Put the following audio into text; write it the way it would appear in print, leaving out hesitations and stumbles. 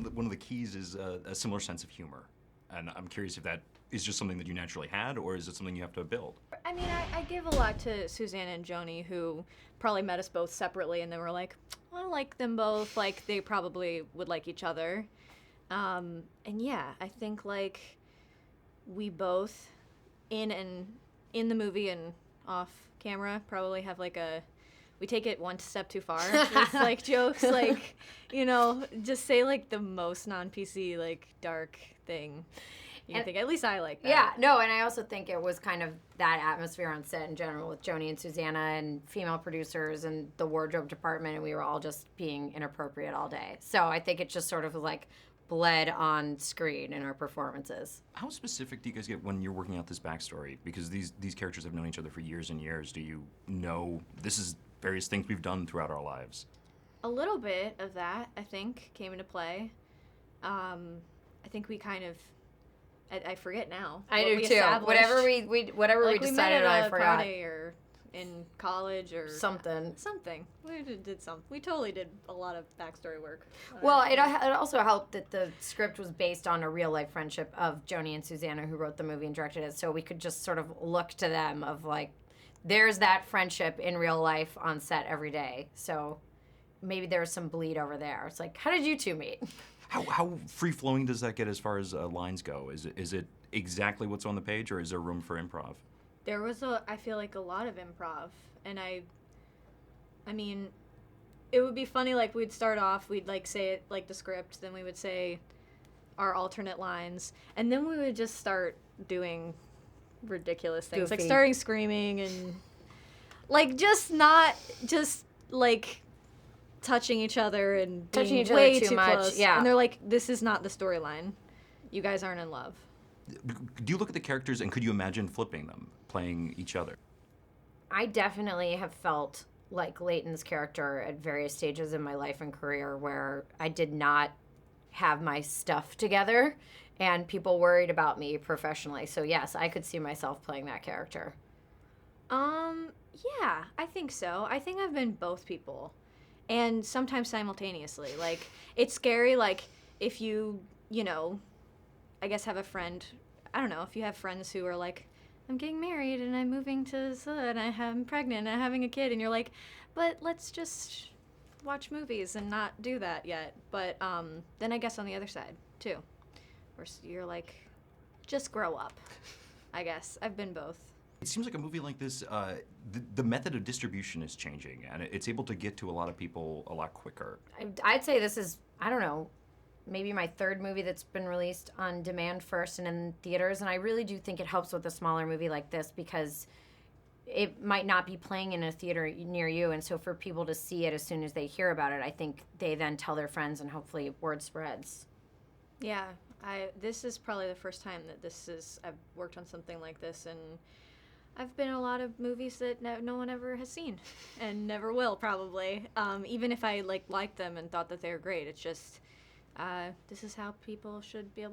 one of the keys is a similar sense of humor, and I'm curious if that is just something that you naturally had, or is it something you have to build? I mean, I give a lot to Susanna and Joni, who probably met us both separately, and they were like, I like them both. Like, they probably would like each other. And yeah, I think, like, we both, in the movie and off camera, probably have, like, we take it one step too far with, like, jokes, like, just say, like, the most non-PC, like, dark thing. You think, at least I like that. Yeah, no, and I also think it was kind of that atmosphere on set in general with Joni and Susanna and female producers and the wardrobe department, and we were all just being inappropriate all day. So I think it just sort of like bled on screen in our performances. How specific do you guys get when you're working out this backstory? Because these characters have known each other for years and years. Do you know this is various things we've done throughout our lives? A little bit of that, I think, came into play. I think we kind of... I forget now. I do too. Whatever we decided, I forgot. Party or in college or something. We did something. We totally did a lot of backstory work. Well, it also helped that the script was based on a real life friendship of Joni and Susanna, who wrote the movie and directed it. So we could just sort of look to them of like, there's that friendship in real life on set every day. So maybe there's some bleed over there. It's like, how did you two meet? How free-flowing does that get as far as lines go? Is it exactly what's on the page, or is there room for improv? There was I feel like a lot of improv, and I mean, it would be funny, like, we'd start off, we'd, like, say it, like, the script, then we would say our alternate lines, and then we would just start doing ridiculous things. Goofy. Like, starting screaming and, like, like, touching each other and being way too much. Close. Yeah. And they're like, this is not the storyline. You guys aren't in love. Do you look at the characters and could you imagine flipping them, playing each other? I definitely have felt like Leighton's character at various stages in my life and career where I did not have my stuff together and people worried about me professionally. So yes, I could see myself playing that character. Yeah, I think so. I think I've been both people. And sometimes simultaneously. Like, it's scary, like, if you, I guess have a friend, I don't know, if you have friends who are like, I'm getting married and I'm moving to, and I'm pregnant and I'm having a kid, and you're like, but let's just watch movies and not do that yet. But then I guess on the other side, too, where you're like, just grow up, I guess. I've been both. It seems like a movie like this, the method of distribution is changing, and it's able to get to a lot of people a lot quicker. I'd say this is, I don't know, maybe my third movie that's been released on demand first and in theaters, and I really do think it helps with a smaller movie like this because it might not be playing in a theater near you, and so for people to see it as soon as they hear about it, I think they then tell their friends and hopefully word spreads. Yeah, this is probably the first time that I've worked on something like this, and I've been in a lot of movies that no one ever has seen and never will, probably. Even if I liked them and thought that they were great, it's just this is how people should be able to